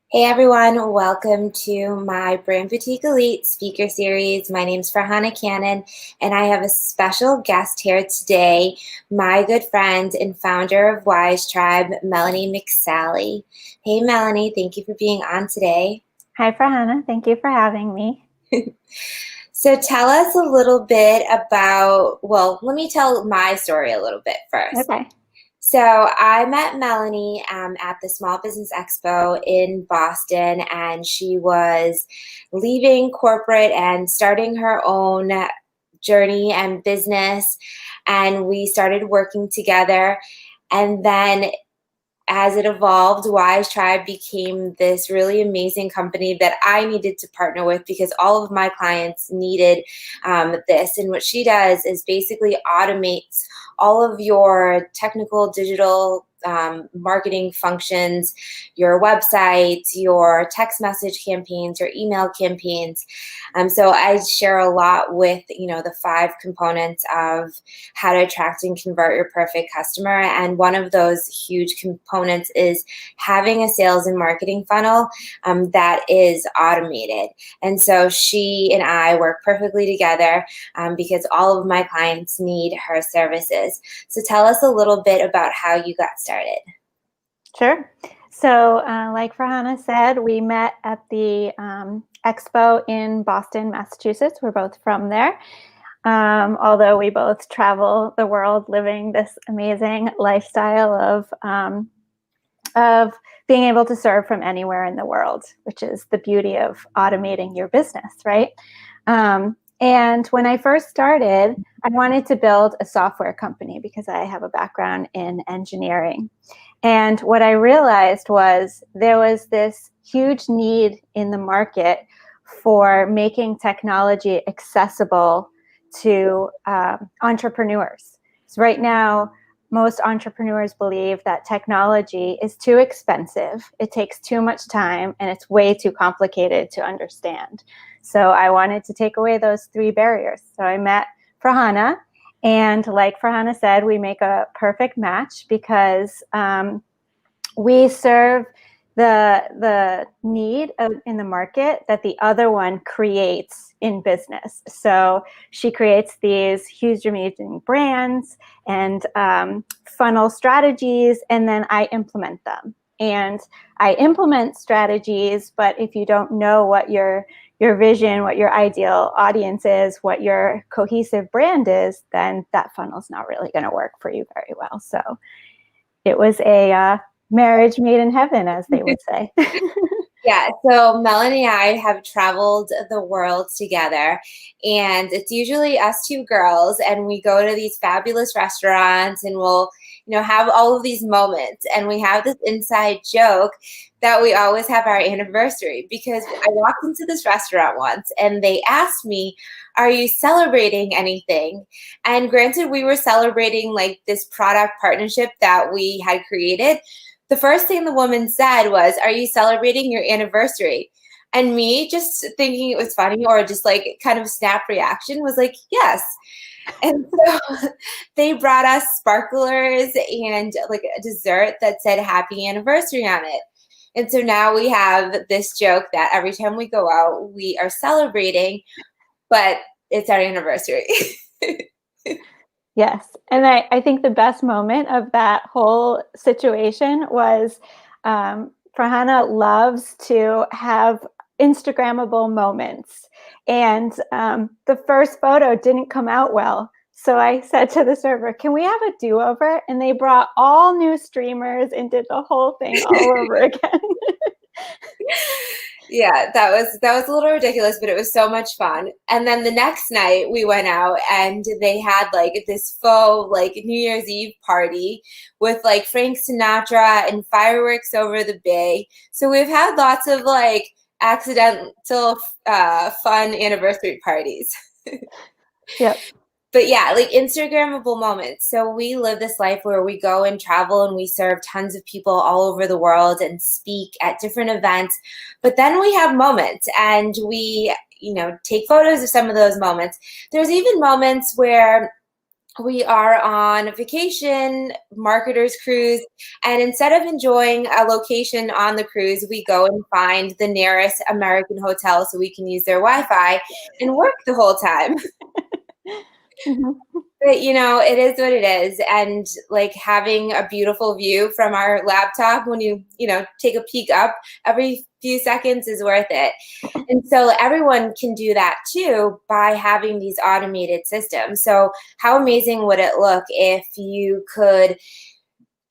Hey everyone, welcome to my Brand Boutique Elite speaker series. My name's Farhana Cannon, and I have a special guest here today, my good friend and founder of Wise Tribe, Melanie McSally. Hey Melanie, thank you for being on today. Hi, Farhana. Thank you for having me. So tell us a little bit about, well, let me tell my story a little bit first. Okay. So I met Melanie at the Small Business Expo in Boston, and she was leaving corporate and starting her own journey and business. And we started working together. And then as it evolved, Wise Tribe became this really amazing company that I needed to partner with because all of my clients needed this. And what she does is basically automates all of your technical digital marketing functions, your websites, your text message campaigns, your email campaigns. So I share a lot with, the 5 components of how to attract and convert your perfect customer. And one of those huge components is having a sales and marketing funnel that is automated. And so she and I work perfectly together because all of my clients need her services. So tell us a little bit about how you got started. Sure. So, like Farhana said, we met at the expo in Boston, Massachusetts. We're both from there. Although we both travel the world living this amazing lifestyle of being able to serve from anywhere in the world, which is the beauty of automating your business, right? And when I first started, I wanted to build a software company because I have a background in engineering. And what I realized was there was this huge need in the market for making technology accessible to entrepreneurs. So right now, most entrepreneurs believe that technology is too expensive, it takes too much time, and it's way too complicated to understand. So I wanted to take away those 3 barriers. So I met Farhana, and like Farhana said, we make a perfect match because we serve the need in the market that the other one creates in business. So she creates these huge amazing brands and funnel strategies, and then I implement them. And I implement strategies, but if you don't know what your vision, what your ideal audience is, what your cohesive brand is, then that funnel's not really going to work for you very well. So it was a marriage made in heaven, as they would say. Yeah, so Melanie and I have traveled the world together, and it's usually us 2 girls, and we go to these fabulous restaurants, and we'll, have all of these moments, and we have this inside joke that we always have our anniversary because I walked into this restaurant once, and they asked me, "Are you celebrating anything?" And granted, we were celebrating like this product partnership that we had created. The first thing the woman said was, "Are you celebrating your anniversary?" And me just thinking it was funny or just like kind of snap reaction was like, yes. And so they brought us sparklers and like a dessert that said happy anniversary on it. And so now we have this joke that every time we go out, we are celebrating, but it's our anniversary. Yes. And I think the best moment of that whole situation was Farhana loves to have Instagrammable moments. And the first photo didn't come out well. So I said to the server, can we have a do-over? And they brought all new streamers and did the whole thing all over again. Yeah, that was a little ridiculous, but it was so much fun. And then the next night we went out and they had like this faux like New Year's Eve party with like Frank Sinatra and fireworks over the bay. So we've had lots of like accidental fun anniversary parties. Yep. But yeah, like Instagrammable moments. So we live this life where we go and travel and we serve tons of people all over the world and speak at different events. But then we have moments and we, take photos of some of those moments. There's even moments where We are on a vacation marketers cruise, and instead of enjoying a location on the cruise, we go and find the nearest American hotel so we can use their Wi-Fi and work the whole time. Mhm. But it is what it is, and like having a beautiful view from our laptop when you take a peek up every few seconds is worth it. And so everyone can do that too by having these automated systems. So how amazing would it look if you could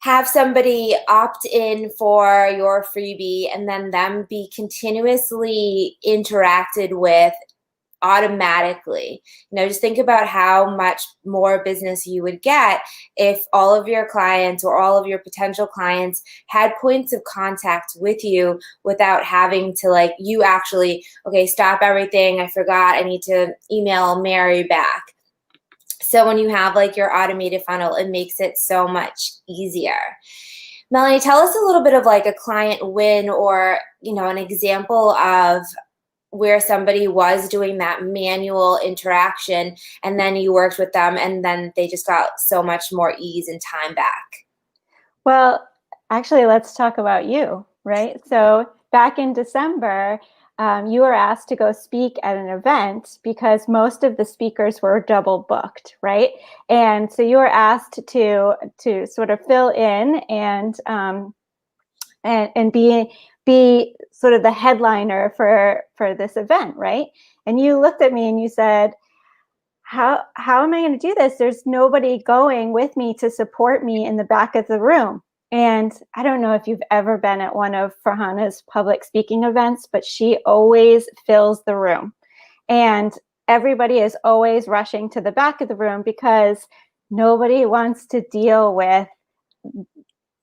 have somebody opt in for your freebie and then them be continuously interacted with automatically. Just think about how much more business you would get if all of your clients or all of your potential clients had points of contact with you without having to you actually, okay, stop everything. I forgot. I need to email Mary back. So when you have your automated funnel, it makes it so much easier. Melanie, tell us a little bit of a client win or, an example of where somebody was doing that manual interaction and then you worked with them and then they just got so much more ease and time back. Well, actually, let's talk about you, right? So back in December, you were asked to go speak at an event because most of the speakers were double booked, right? And so you were asked to sort of fill in and be sort of the headliner for this event, right? And you looked at me and you said, how am I going to do this? There's nobody going with me to support me in the back of the room. And I don't know if you've ever been at one of Farhana's public speaking events, but she always fills the room. And everybody is always rushing to the back of the room because nobody wants to deal with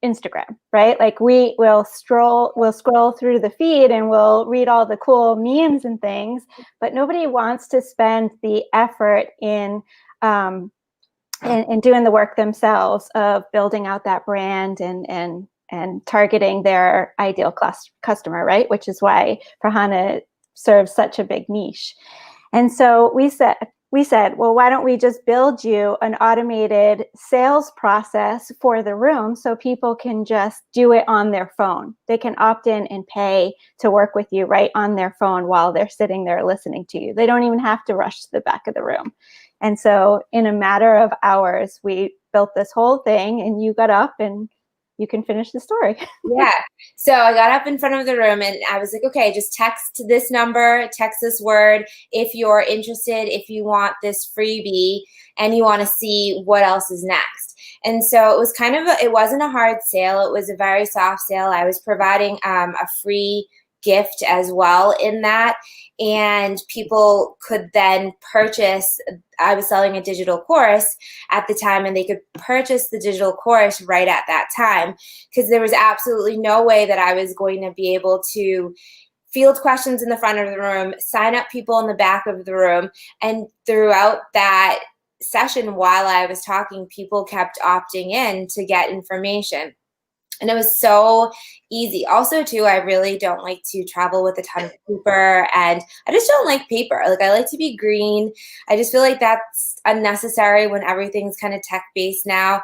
Instagram, right? Like we'll scroll through the feed and we'll read all the cool memes and things, but nobody wants to spend the effort in doing the work themselves of building out that brand and targeting their ideal customer, right? Which is why Farhana serves such a big niche. And so we said, well, why don't we just build you an automated sales process for the room so people can just do it on their phone. They can opt in and pay to work with you right on their phone while they're sitting there listening to you. They don't even have to rush to the back of the room. And so in a matter of hours, we built this whole thing and you got up and you can finish the story. Yeah. So I got up in front of the room and I was like, okay, just text this number, text this word if you're interested, if you want this freebie and you want to see what else is next. And so it was it wasn't a hard sale. It was a very soft sale. I was providing a free gift as well in that. And people could then purchase, I was selling a digital course at the time, and they could purchase the digital course right at that time because there was absolutely no way that I was going to be able to field questions in the front of the room, sign up people in the back of the room. And throughout that session, while I was talking, people kept opting in to get information. And it was so easy. Also, too, I really don't like to travel with a ton of paper, and I just don't like paper. I like to be green. I just feel like that's unnecessary when everything's kind of tech-based now.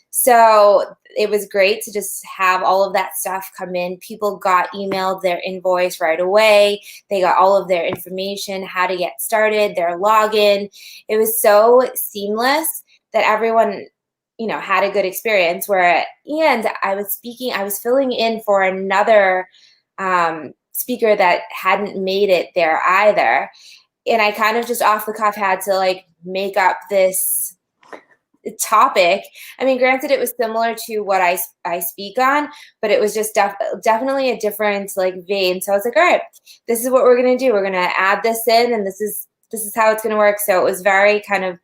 So it was great to just have all of that stuff come in. People got emailed their invoice right away. They got all of their information, how to get started, their login. It was so seamless that everyone had a good experience and I was filling in for another speaker that hadn't made it there either. And I kind of just off the cuff had to make up this topic. I mean, granted, it was similar to what I speak on, but it was just definitely a different vein. So I was like, all right, this is what we're going to do. We're going to add this in, and this is how it's going to work. So it was very kind of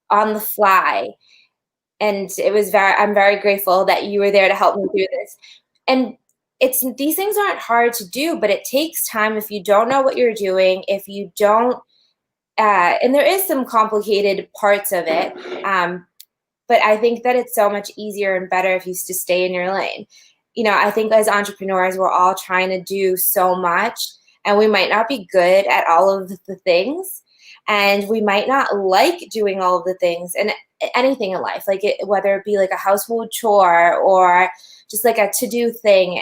on the fly. And I'm very grateful that you were there to help me do this. And these things aren't hard to do, but it takes time if you don't know what you're doing, if you don't, and there is some complicated parts of it. But I think that it's so much easier and better if you just stay in your lane. I think as entrepreneurs, we're all trying to do so much, and we might not be good at all of the things, and we might not like doing all of the things. And anything in life, like whether it be like a household chore or just like a to-do thing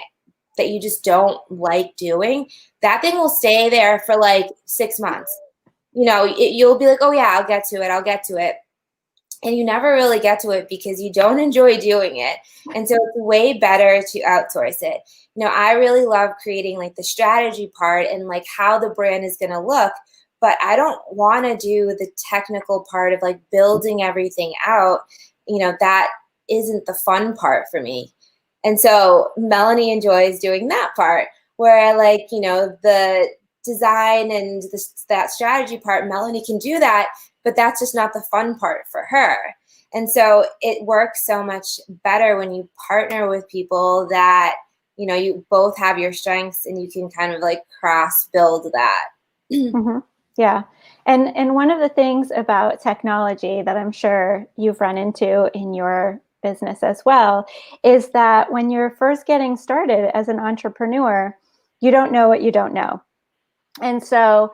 that you just don't like doing, that thing will stay there for like 6 months. You'll be like, oh yeah, I'll get to it. And you never really get to it because you don't enjoy doing it. And so it's way better to outsource it. I really love creating like the strategy part and like how the brand is going to look, but I don't want to do the technical part of like building everything out. That isn't the fun part for me. And so Melanie enjoys doing that part where like, the design and that strategy part, Melanie can do that, but that's just not the fun part for her. And so it works so much better when you partner with people that, you both have your strengths and you can kind of like cross build that. Mm-hmm. Yeah. And one of the things about technology that I'm sure you've run into in your business as well is that when you're first getting started as an entrepreneur, you don't know what you don't know. And so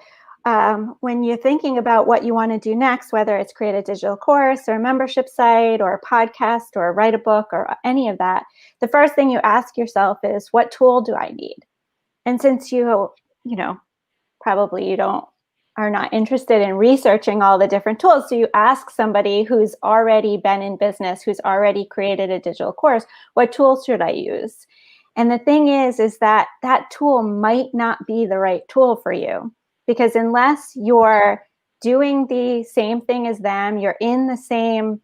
when you're thinking about what you want to do next, whether it's create a digital course or a membership site or a podcast or write a book or any of that, the first thing you ask yourself is, what tool do I need? And since probably you are not interested in researching all the different tools, so you ask somebody who's already been in business, who's already created a digital course, what tools should I use? And the thing is that tool might not be the right tool for you, because unless you're doing the same thing as them, you're in the same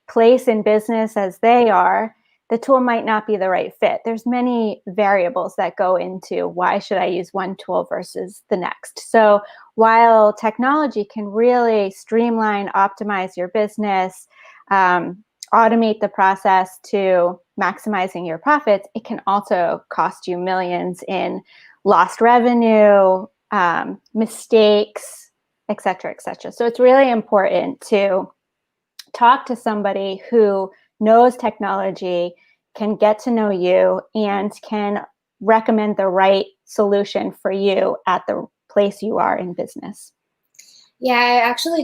place in business as they are, the tool might not be the right fit. There's many variables that go into why should I use one tool versus the next. So while technology can really streamline, optimize your business, automate the process to maximizing your profits, it can also cost you millions in lost revenue, mistakes, et cetera, et cetera. So it's really important to talk to somebody who knows technology, can get to know you, and can recommend the right solution for you at the place you are in business. Yeah, I actually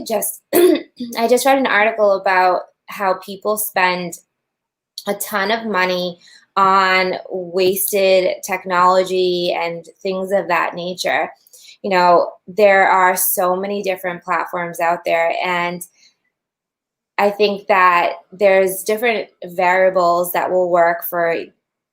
I just read an article about how people spend a ton of money on wasted technology and things of that nature. There are so many different platforms out there, and I think that there's different variables that will work for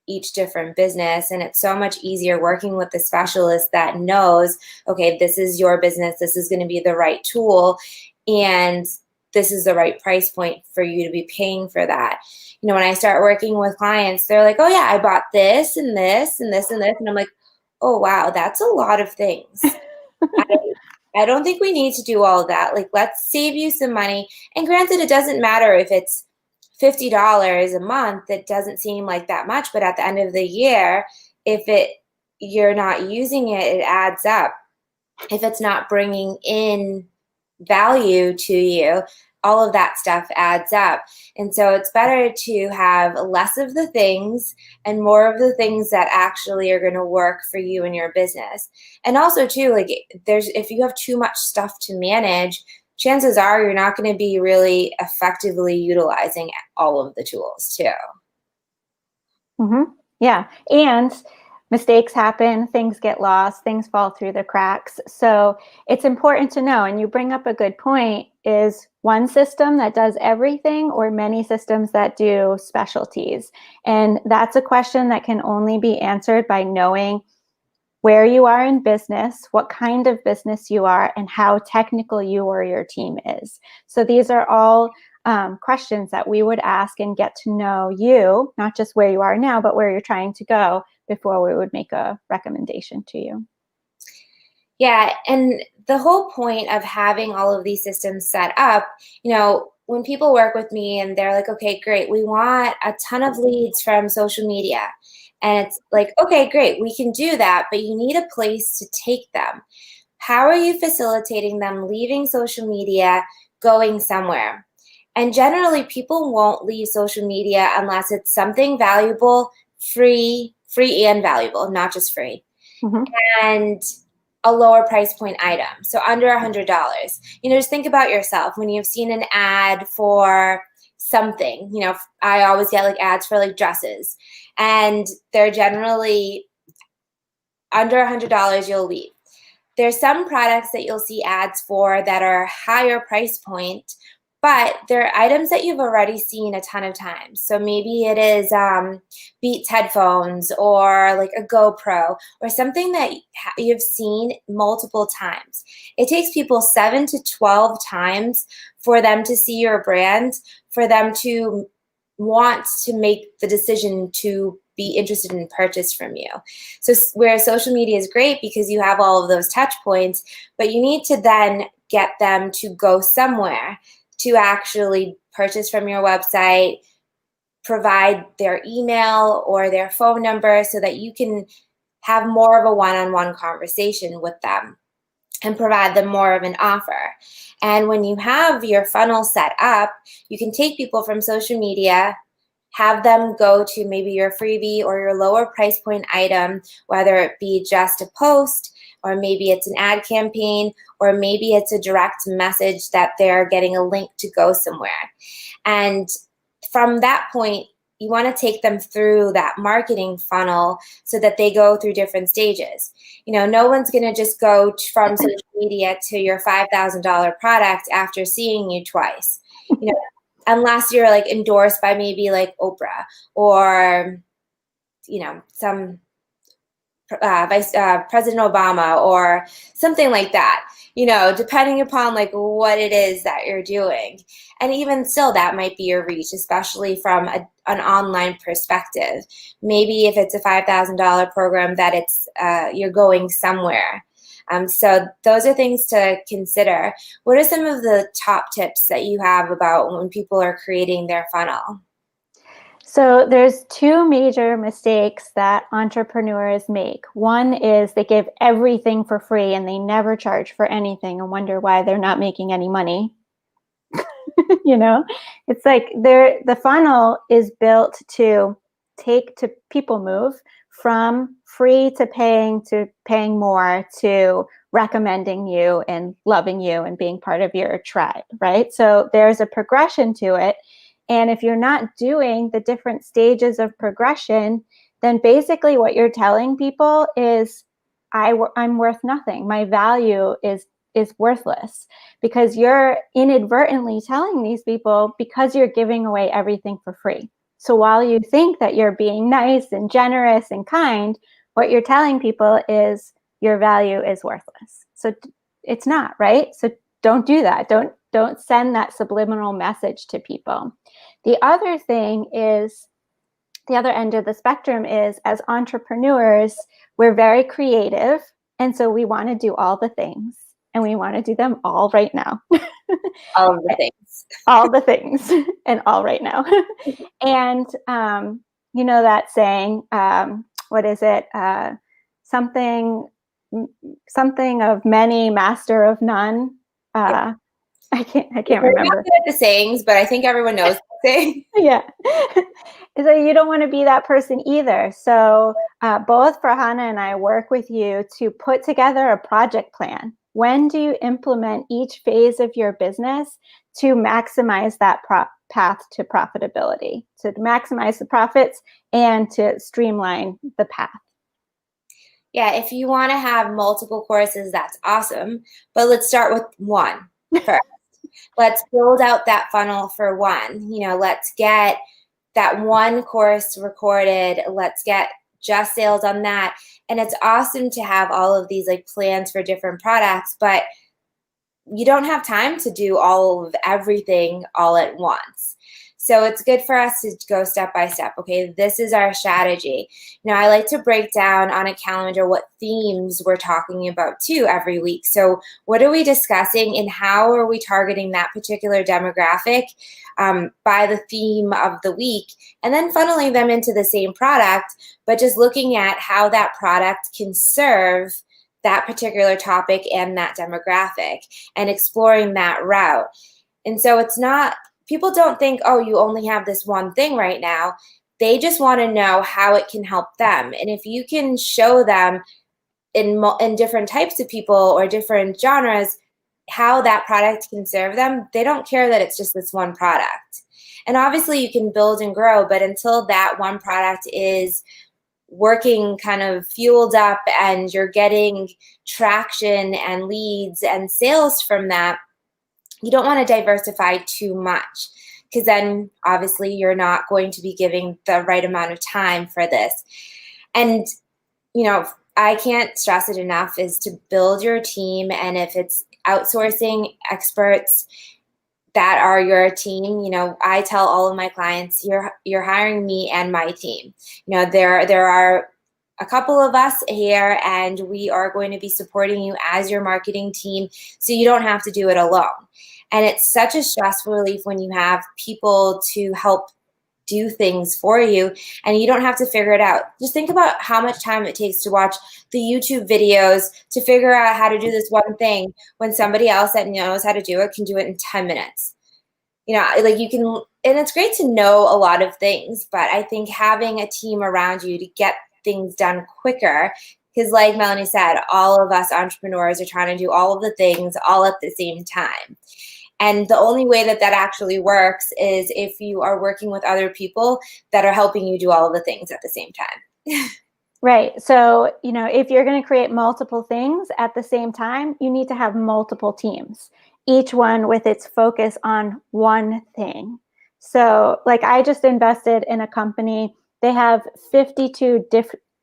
each different business. And it's so much easier working with the specialist that knows, okay, this is your business, this is going to be the right tool, and this is the right price point for you to be paying for that. When I start working with clients, they're like, oh yeah, I bought this and this and this and this. And I'm like, oh wow, that's a lot of things. I don't think we need to do all of that. Like, let's save you some money. And granted, it doesn't matter if it's $50 a month. It doesn't seem like that much, but at the end of the year, if you're not using it, it adds up. If it's not bringing in value to you, all of that stuff adds up. And so it's better to have less of the things and more of the things that actually are going to work for you and your business. And also too, like if you have too much stuff to manage, chances are you're not going to be really effectively utilizing all of the tools too. Mm-hmm. Yeah. And mistakes happen, things get lost, things fall through the cracks. So it's important to know, and you bring up a good point, is one system that does everything or many systems that do specialties? And that's a question that can only be answered by knowing where you are in business, what kind of business you are, and how technical you or your team is. So these are all questions that we would ask and get to know you, not just where you are now, but where you're trying to go before we would make a recommendation to you. Yeah, and the whole point of having all of these systems set up, when people work with me and they're like, okay, great, we want a ton of leads from social media. And it's like, okay, great, we can do that, but you need a place to take them. How are you facilitating them leaving social media, going somewhere? And generally, people won't leave social media unless it's something valuable, free and valuable, not just free. Mm-hmm. And a lower price point item. So under $100. Just think about yourself when you've seen an ad for something. I always get like ads for like dresses, and they're generally under $100. You'll leave. There's some products that you'll see ads for that are higher price point, but they're items that you've already seen a ton of times. So maybe it is Beats headphones, or like a GoPro, or something that you've seen multiple times. It takes people 7 to 12 times for them to see your brand, for them to want to make the decision to be interested in purchase from you. So where social media is great because you have all of those touch points, but you need to then get them to go somewhere to actually purchase from your website, provide their email or their phone number so that you can have more of a one-on-one conversation with them and provide them more of an offer. And when you have your funnel set up, you can take people from social media, have them go to maybe your freebie or your lower price point item, whether it be just a post, or maybe it's an ad campaign, or maybe it's a direct message that they're getting a link to go somewhere. And from that point, you want to take them through that marketing funnel so that they go through different stages. No one's going to just go from social media to your $5,000 product after seeing you twice. Unless you're like endorsed by maybe like Oprah or, some Vice President Obama or something like that, depending upon like what it is that you're doing. And even still, that might be your reach, especially from an online perspective. Maybe if it's a $5,000 program that it's you're going somewhere. So those are things to consider. What are some of the top tips that you have about when people are creating their funnel? So there's two major mistakes that entrepreneurs make. One is they give everything for free and they never charge for anything and wonder why they're not making any money. It's like the funnel is built to people move from free to paying more to recommending you and loving you and being part of your tribe, right? So there's a progression to it. And if you're not doing the different stages of progression, then basically what you're telling people is, I'm worth nothing. My value is worthless, because you're inadvertently telling these people, because you're giving away everything for free. So while you think that you're being nice and generous and kind, what you're telling people is your value is worthless. So it's not, right? So don't do that. Don't send that subliminal message to people. The other thing is, the other end of the spectrum is, as entrepreneurs, we're very creative. And so we want to do all the things, and we want to do them all right now. All of the things. All the things and all right now. And that saying, what is it? Something of many, master of none. Yeah. I can't remember. Not good at the sayings, but I think everyone knows the saying. Yeah. So you don't want to be that person either. So both Farhana and I work with you to put together a project plan. When do you implement each phase of your business to maximize that path to profitability, to maximize the profits and to streamline the path? Yeah, if you want to have multiple courses, that's awesome. But let's start with one first. Let's build out that funnel for one. Let's get that one course recorded. Let's get just sales on that. And it's awesome to have all of these like plans for different products, but you don't have time to do all of everything all at once. So it's good for us to go step by step. Okay, this is our strategy. I like to break down on a calendar what themes we're talking about too every week. So what are we discussing and how are we targeting that particular demographic by the theme of the week, and then funneling them into the same product, but just looking at how that product can serve that particular topic and that demographic and exploring that route. And so it's not, people don't think, oh, you only have this one thing right now. They just want to know how it can help them. And if you can show them in different types of people or different genres, how that product can serve them. They don't care that it's just this one product. And obviously you can build and grow, but until that one product is working kind of fueled up and you're getting traction and leads and sales from that, you don't want to diversify too much, because then obviously you're not going to be giving the right amount of time for this. And, you know, I can't stress it enough, is to build your team. And if it's outsourcing experts that are your team, you know, I tell all of my clients, you're hiring me and my team. You know, there are a couple of us here, and we are going to be supporting you as your marketing team, so you don't have to do it alone. And it's such a stress relief when you have people to help do things for you and you don't have to figure it out. Just think about how much time it takes to watch the YouTube videos to figure out how to do this one thing, when somebody else that knows how to do it can do it in 10 minutes. You know, like you can, and it's great to know a lot of things, but I think having a team around you to get things done quicker, because like Melanie said, all of us entrepreneurs are trying to do all of the things all at the same time. And the only way that that actually works is if you are working with other people that are helping you do all of the things at the same time. Right. So, you know, if you're going to create multiple things at the same time, you need to have multiple teams, each one with its focus on one thing. So, like, I just invested in a company. They have 52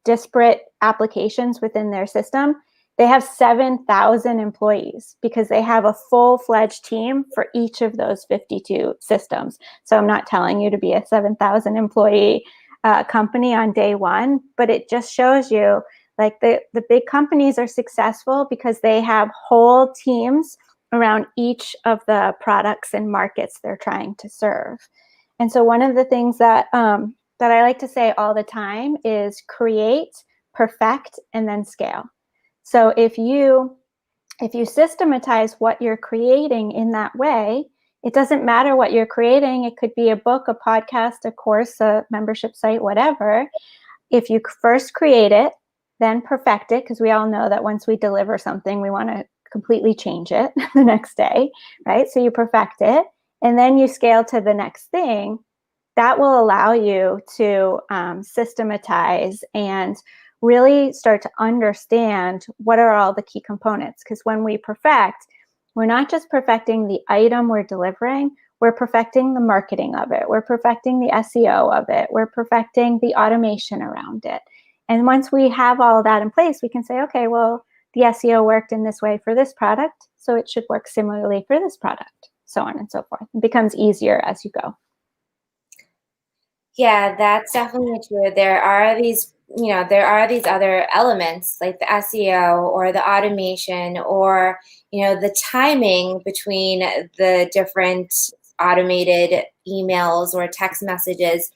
disparate applications within their system. They have 7,000 employees because they have a full-fledged team for each of those 52 systems. So I'm not telling you to be a 7,000 employee company on day one, but it just shows you, like, the big companies are successful because they have whole teams around each of the products and markets they're trying to serve. And so one of the things that that I like to say all the time is create, perfect, and then scale. So if you systematize what you're creating in that way, it doesn't matter what you're creating. It could be a book, a podcast, a course, a membership site, whatever. If you first create it, then perfect it, because we all know that once we deliver something, we want to completely change it the next day, right? So you perfect it, and then you scale to the next thing. That will allow you to systematize and really start to understand what are all the key components. Because when we perfect, we're not just perfecting the item we're delivering, we're perfecting the marketing of it, we're perfecting the SEO of it, we're perfecting the automation around it. And once we have all of that in place, we can say, okay, well, the SEO worked in this way for this product, so it should work similarly for this product, so on and so forth. It becomes easier as you go. Yeah, that's definitely true. There are these, you know, there are these other elements like the SEO or the automation or, you know, the timing between the different automated emails or text messages.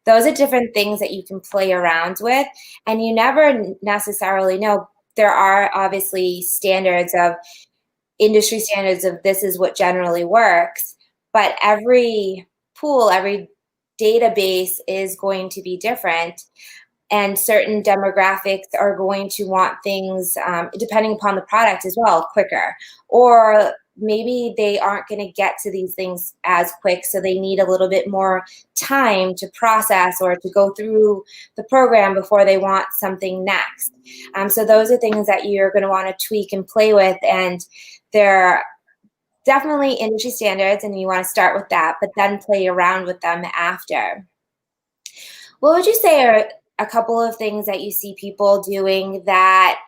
Those are different things that you can play around with, and you never necessarily know. There are obviously standards of industry standards of this is what generally works, but every pool, every database is going to be different, and certain demographics are going to want things, depending upon the product as well, quicker, or maybe they aren't going to get to these things as quick, so they need a little bit more time to process or to go through the program before they want something next. So those are things that you're going to want to tweak and play with, and they're definitely industry standards, and you want to start with that, but then play around with them after. What would you say are a couple of things that you see people doing that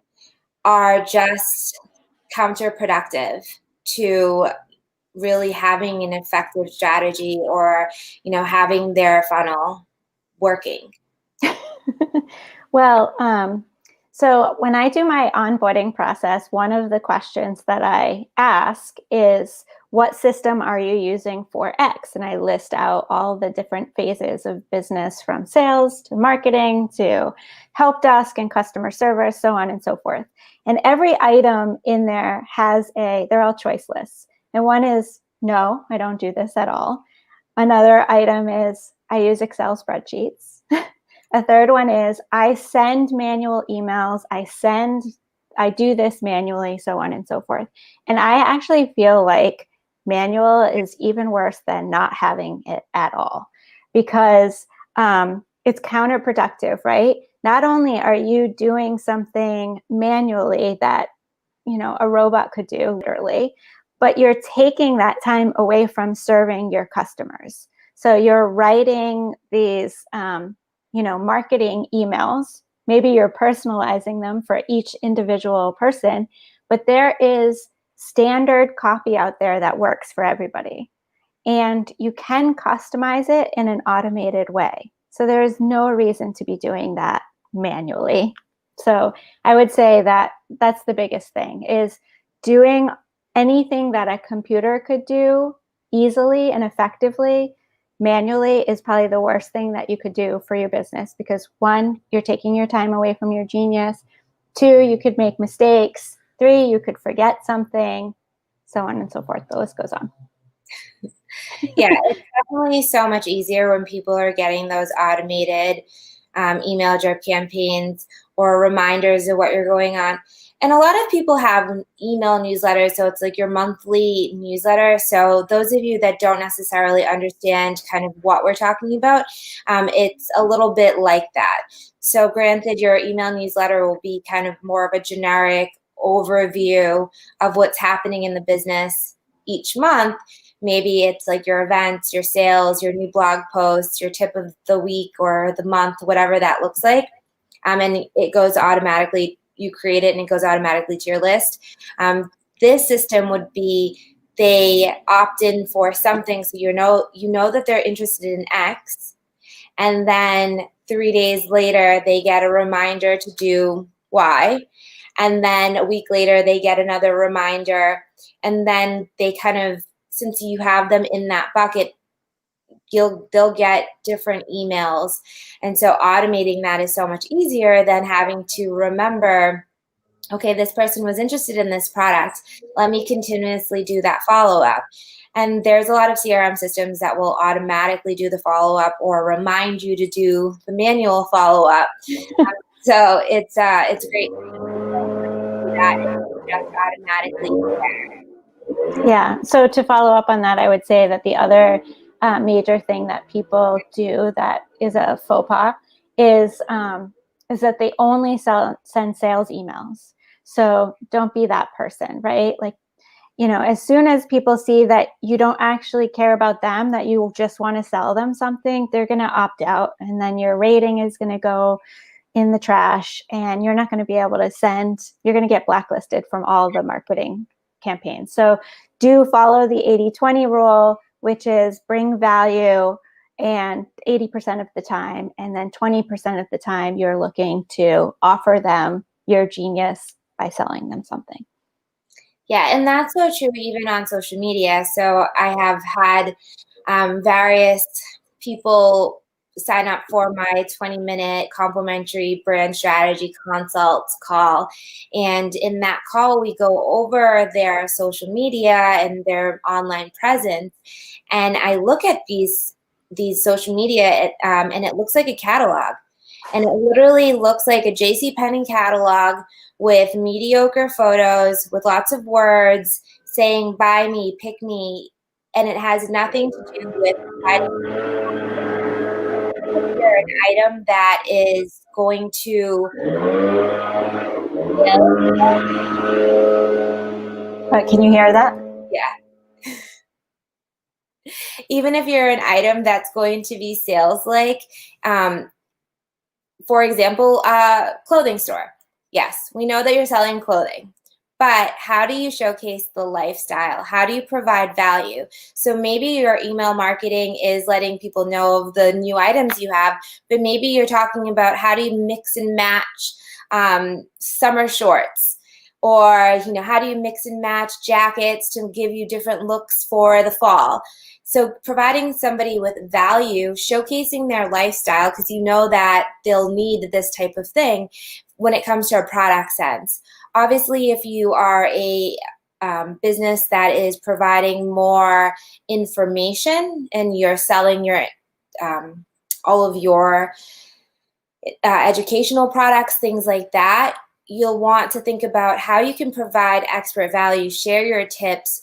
are just counterproductive to really having an effective strategy or, you know, having their funnel working? Well, so when I do my onboarding process, one of the questions that I ask is, what system are you using for X? And I list out all the different phases of business, from sales to marketing to help desk and customer service, so on and so forth. And every item in there has they're all choice lists. And one is, no, I don't do this at all. Another item is, I use Excel spreadsheets. A third one is, I send manual emails. I send I do this manually, so on and so forth. And I actually feel like manual is even worse than not having it at all, because it's counterproductive, right? Not only are you doing something manually that, a robot could do literally, but you're taking that time away from serving your customers. So you're writing these, marketing emails. Maybe you're personalizing them for each individual person, but there is standard copy out there that works for everybody. And you can customize it in an automated way. So there is no reason to be doing that manually. So I would say that that's the biggest thing, is doing anything that a computer could do easily and effectively manually is probably the worst thing that you could do for your business, because one, you're taking your time away from your genius. Two, you could make mistakes. Three, you could forget something, so on and so forth. The list goes on. Yeah, it's definitely so much easier when people are getting those automated email drip campaigns or reminders of what you're going on. And a lot of people have email newsletters, so it's like your monthly newsletter. So those of you that don't necessarily understand kind of what we're talking about, it's a little bit like that. So granted, your email newsletter will be kind of more of a generic overview of what's happening in the business each month. Maybe it's like your events, your sales, your new blog posts, your tip of the week or the month, whatever that looks like. And it goes automatically, you create it and it goes automatically to your list. This system would be, they opt in for something, so you know that they're interested in X, and then 3 days later they get a reminder to do Y, and then a week later they get another reminder, and then they kind of, since you have them in that bucket, they'll get different emails. And so automating that is so much easier than having to remember, okay, this person was interested in this product. Let me continuously do that follow-up. And there's a lot of CRM systems that will automatically do the follow-up or remind you to do the manual follow-up. So it's great that it's just automatically there. Yeah. So to follow up on that, I would say that the other major thing that people do that is a faux pas is that they only send sales emails. So don't be that person, right? Like, as soon as people see that you don't actually care about them, that you just want to sell them something, they're going to opt out, and then your rating is going to go in the trash, and you're not going to be able to you're going to get blacklisted from all the marketing campaigns. So do follow the 80-20 rule, which is bring value and 80% of the time, and then 20% of the time you're looking to offer them your genius by selling them something. Yeah, and that's so true even on social media. So I have had various people sign up for my 20-minute complimentary brand strategy consults call. And in that call, we go over their social media and their online presence. And I look at these social media and it looks like a catalog. And it literally looks like a JCPenney catalog with mediocre photos, with lots of words saying, buy me, pick me. And it has nothing to do with providing an item that is going to. Can you hear that? Yeah. Even if you're an item that's going to be sales-like, for example, a clothing store. Yes, we know that you're selling clothing, but how do you showcase the lifestyle? How do you provide value? So maybe your email marketing is letting people know of the new items you have, but maybe you're talking about how do you mix and match summer shorts, or how do you mix and match jackets to give you different looks for the fall. So providing somebody with value, showcasing their lifestyle, because you know that they'll need this type of thing when it comes to a product sense. Obviously, if you are a business that is providing more information and you're selling your all of your educational products, things like that, you'll want to think about how you can provide expert value, share your tips.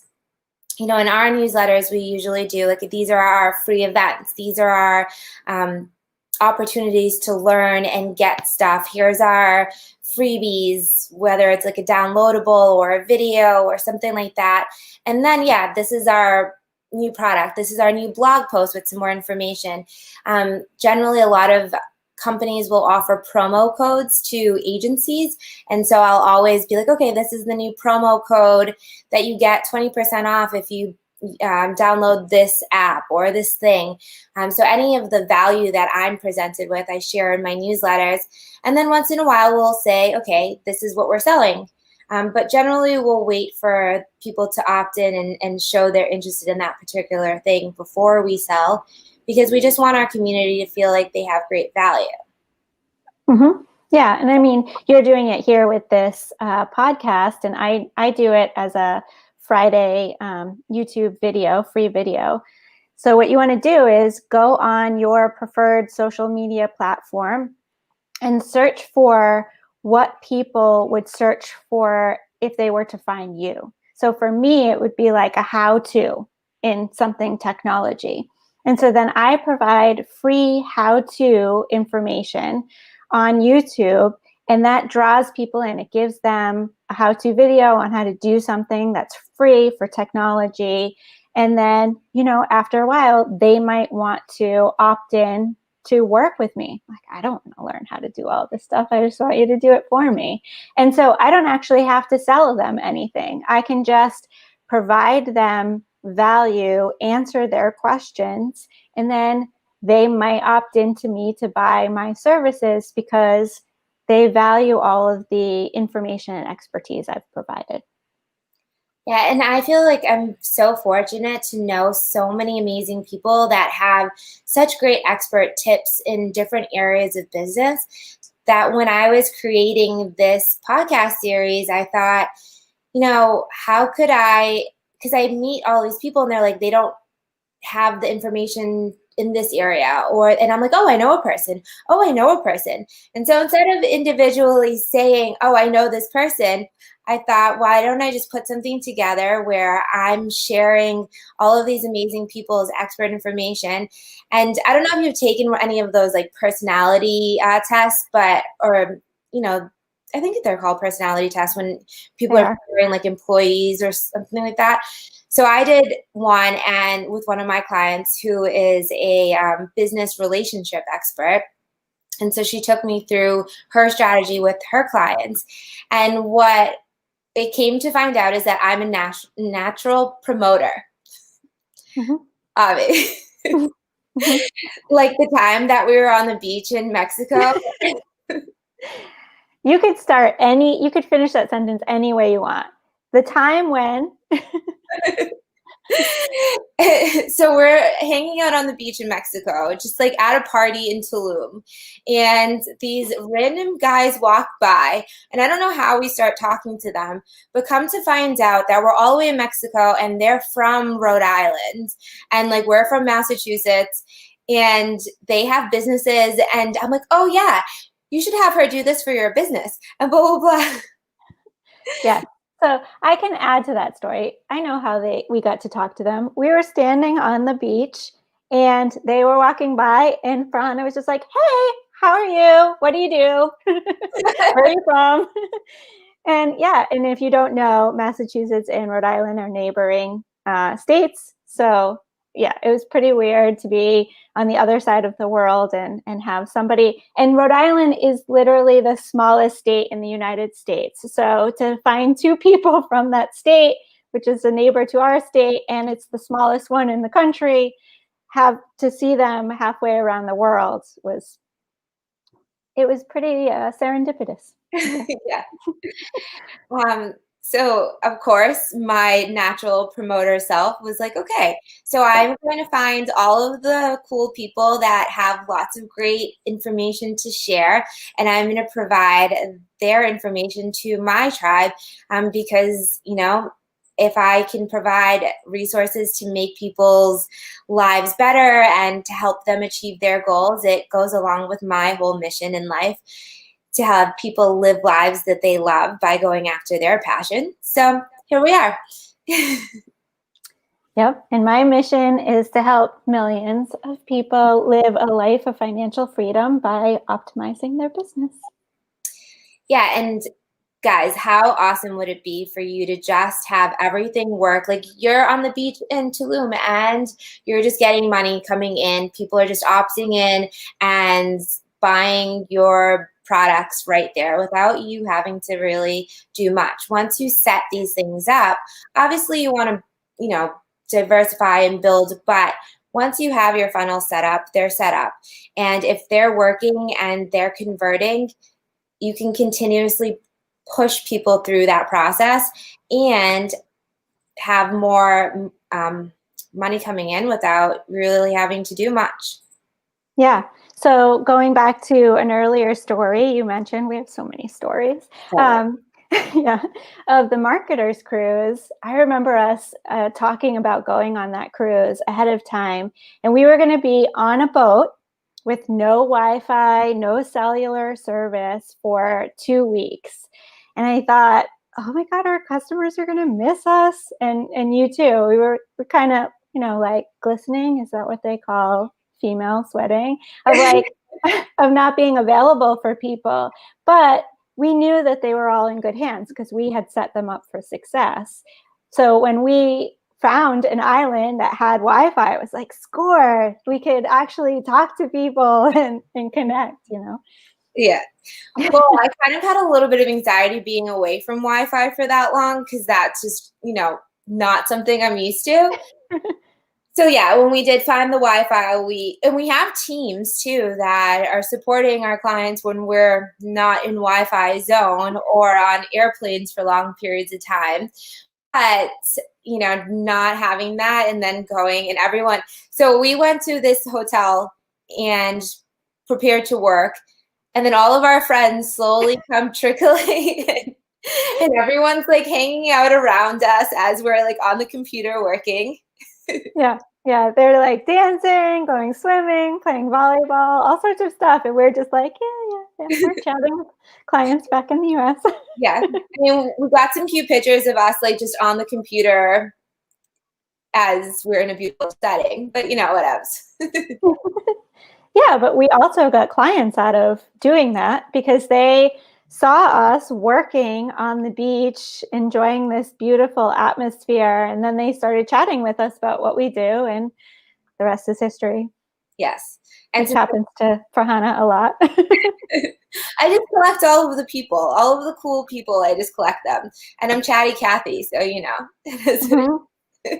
In our newsletters, we usually do, like, these are our free events. These are our opportunities to learn and get stuff. Here's our freebies, whether it's like a downloadable or a video or something like that. And then, this is our new product. This is our new blog post with some more information. Generally, a lot of companies will offer promo codes to agencies. And so I'll always be like, okay, this is the new promo code that you get 20% off if you download this app or this thing. So any of the value that I'm presented with, I share in my newsletters. And then once in a while, we'll say, okay, this is what we're selling. But generally, we'll wait for people to opt in and show they're interested in that particular thing before we sell, because we just want our community to feel like they have great value. Mm-hmm. Yeah. And I mean, you're doing it here with this podcast, and I do it as a Friday YouTube video, free video. So what you want to do is go on your preferred social media platform and search for what people would search for if they were to find you. So for me, it would be like a how-to in something technology. And so then I provide free how-to information on YouTube, and that draws people in. It gives them a how-to video on how to do something that's free for technology. And then, after a while, they might want to opt in to work with me. Like, I don't want to learn how to do all this stuff. I just want you to do it for me. And so I don't actually have to sell them anything. I can just provide them value, answer their questions, and then they might opt into me to buy my services because they value all of the information and expertise I've provided. Yeah, and I feel like I'm so fortunate to know so many amazing people that have such great expert tips in different areas of business that when I was creating this podcast series, I thought, how could because I meet all these people and they're like, they don't have the information in this area, and I'm like, oh, I know a person. Oh, I know a person. And so instead of individually saying, oh, I know this person, I thought, why don't I just put something together where I'm sharing all of these amazing people's expert information? And I don't know if you've taken any of those like personality tests, I think they're called personality tests when people are hiring like employees or something like that. So I did one, and with one of my clients who is a business relationship expert. And so she took me through her strategy with her clients. And what it came to find out is that I'm a natural promoter. Mm-hmm. Like the time that we were on the beach in Mexico. You could finish that sentence any way you want. The time when. So we're hanging out on the beach in Mexico, just like at a party in Tulum. And these random guys walk by, and I don't know how we start talking to them, but come to find out that we're all the way in Mexico and they're from Rhode Island, and like we're from Massachusetts, and they have businesses. And I'm like, oh yeah, you should have her do this for your business, and blah, blah, blah. Yeah. So I can add to that story. I know how we got to talk to them. We were standing on the beach and they were walking by, and Farhana was just like, hey, how are you? What do you do? Where are you from? And if you don't know, Massachusetts and Rhode Island are neighboring states. So it was pretty weird to be on the other side of the world and have somebody. And Rhode Island is literally the smallest state in the United States. So to find two people from that state, which is a neighbor to our state, and it's the smallest one in the country, have to see them halfway around the world was pretty serendipitous. Yeah. So of course, my natural promoter self was like, okay, so I'm going to find all of the cool people that have lots of great information to share, and I'm going to provide their information to my tribe, because, if I can provide resources to make people's lives better and to help them achieve their goals, it goes along with my whole mission in life. to have people live lives that they love by going after their passion. So here we are. Yep. And my mission is to help millions of people live a life of financial freedom by optimizing their business. Yeah. And guys, how awesome would it be for you to just have everything work? Like you're on the beach in Tulum and you're just getting money coming in. People are just opting in and buying your products right there without you having to really do much. Once you set these things up, obviously you want to, diversify and build, but once you have your funnel set up, they're set up. And if they're working and they're converting, you can continuously push people through that process and have more money coming in without really having to do much. Yeah. So going back to an earlier story you mentioned, we have so many stories. Yeah, of the marketers cruise. I remember us talking about going on that cruise ahead of time, and we were going to be on a boat with no Wi-Fi, no cellular service for 2 weeks. And I thought, oh my God, our customers are going to miss us, and you too. We're kind of, like glistening. Is that what they call female sweating? Of like, of not being available for people. But we knew that they were all in good hands because we had set them up for success. So when we found an island that had Wi-Fi, it was like, score. We could actually talk to people and connect, Yeah. Well, I kind of had a little bit of anxiety being away from Wi-Fi for that long because that's just, not something I'm used to. So yeah, when we did find the Wi-Fi, we have teams too that are supporting our clients when we're not in Wi-Fi zone or on airplanes for long periods of time. But, not having that and then going and everyone. So we went to this hotel and prepared to work. And then all of our friends slowly come trickling in. And everyone's like hanging out around us as we're like on the computer working. Yeah, they're like dancing, going swimming, playing volleyball, all sorts of stuff, and we're just like, yeah, we're chatting with clients back in the US. Yeah, we got some cute pictures of us like just on the computer as we're in a beautiful setting, but what else? Yeah, but we also got clients out of doing that because they saw us working on the beach, enjoying this beautiful atmosphere, and then they started chatting with us about what we do, and the rest is history. Yes. And it happens to Farhana a lot. I just collect all of the people, all of the cool people. I just collect them. And I'm Chatty Cathy, so Mm-hmm.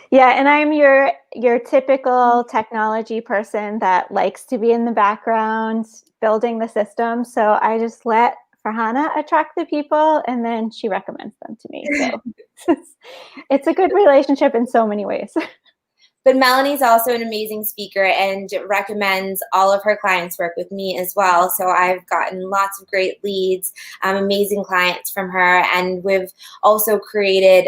Yeah, and I'm your typical technology person that likes to be in the background building the system. So I just let Farhana attract the people, and then she recommends them to me. So it's a good relationship in so many ways. But Melanie's also an amazing speaker and recommends all of her clients work with me as well. So I've gotten lots of great leads, amazing clients from her. And we've also created,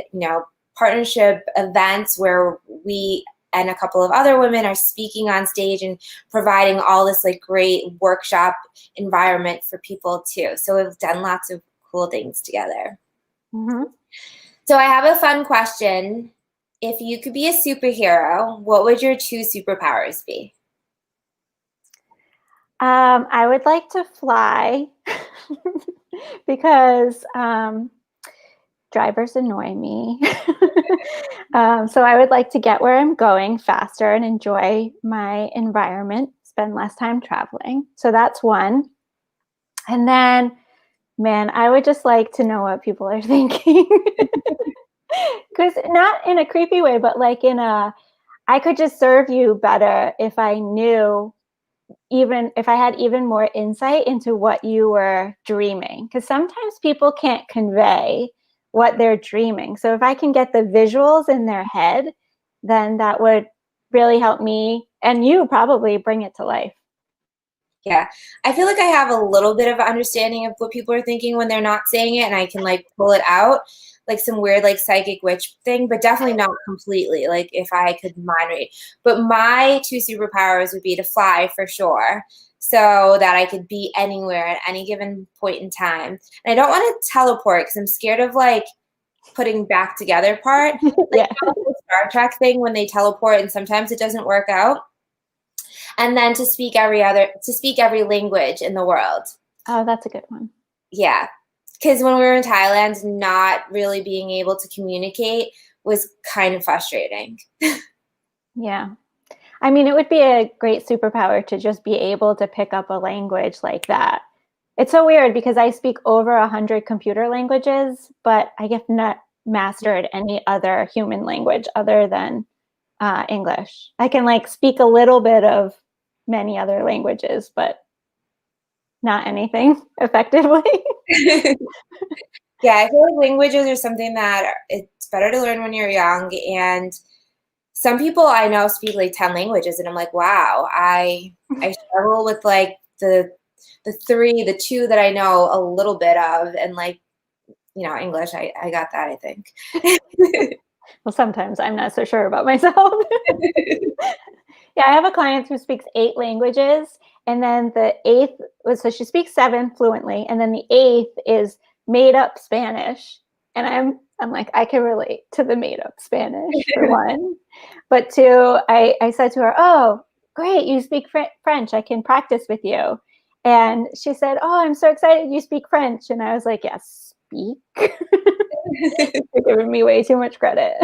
partnership events where we and a couple of other women are speaking on stage and providing all this like great workshop environment for people too. So we've done lots of cool things together. Mm-hmm. So I have a fun question. If you could be a superhero, what would your 2 superpowers be? I would like to fly because drivers annoy me. So I would like to get where I'm going faster and enjoy my environment, spend less time traveling. So that's one. And then, man, I would just like to know what people are thinking. Because not in a creepy way, but like I could just serve you better if I knew, even if I had even more insight into what you were dreaming. Because sometimes people can't convey what they're dreaming. So if I can get the visuals in their head, then that would really help me and you probably bring it to life. Yeah, I feel like I have a little bit of understanding of what people are thinking when they're not saying it, and I can like pull it out, like some weird like psychic witch thing, but definitely not completely. Like if I could mind read. But my 2 superpowers would be to fly for sure, so that I could be anywhere at any given point in time. And I don't want to teleport because I'm scared of like putting back together part. Like Yeah. the Star Trek thing when they teleport and sometimes it doesn't work out. And then to speak every language in the world. Oh, that's a good one. Yeah. Because when we were in Thailand, not really being able to communicate was kind of frustrating. Yeah. I mean, it would be a great superpower to just be able to pick up a language like that. It's so weird because I speak over 100 computer languages, but I have not mastered any other human language other than English. I can like speak a little bit of many other languages, but not anything effectively. Yeah, I feel like languages are something that it's better to learn when you're young. And some people I know speak like 10 languages, and I'm like, wow, I struggle with like the two that I know a little bit of, and like, English, I got that, I think. Well, sometimes I'm not so sure about myself. Yeah, I have a client who speaks 8 languages, and then the 8th was, so she speaks 7 fluently, and then the 8th is made up Spanish. And I'm like, I can relate to the made up Spanish for one. But 2, I said to her, oh, great, you speak French. I can practice with you. And she said, oh, I'm so excited you speak French. And I was like, yes, speak. You're giving me way too much credit.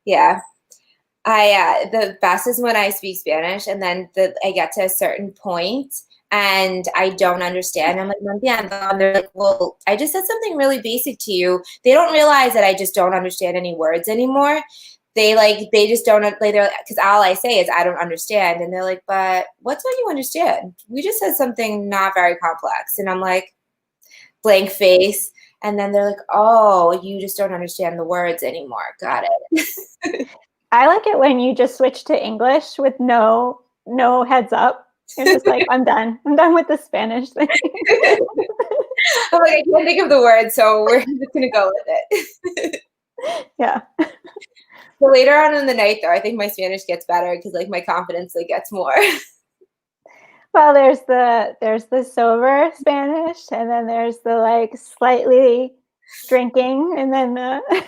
Yeah. The best is when I speak Spanish and then I get to a certain point and I don't understand. I'm like, no entiendo. And they're like, well, I just said something really basic to you. They don't realize that I just don't understand any words anymore. They just don't, like, because all I say is I don't understand. And they're like, but what's what you understand? We just said something not very complex. And I'm like, blank face. And then they're like, oh, you just don't understand the words anymore. Got it. I like it when you just switch to English with no heads up. You're just like, I'm done. I'm done with the Spanish thing. I'm like, I can't think of the word, so we're just gonna go with it. Yeah. But later on in the night, though, I think my Spanish gets better because like my confidence like gets more. Well, there's the sober Spanish, and then there's the like slightly drinking, and then and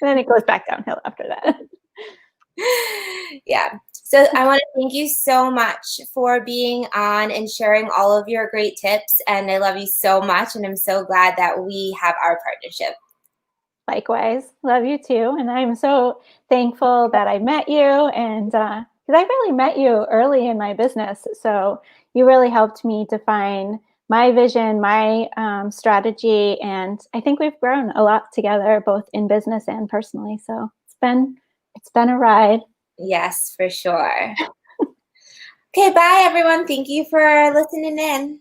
then it goes back downhill after that. Yeah. So I want to thank you so much for being on and sharing all of your great tips. And I love you so much. And I'm so glad that we have our partnership. Likewise, love you too. And I'm so thankful that I met you, and because I really met you early in my business. So you really helped me define my vision, my strategy. And I think we've grown a lot together, both in business and personally. So it's been a ride. Yes, for sure. Okay, bye everyone. Thank you for listening in.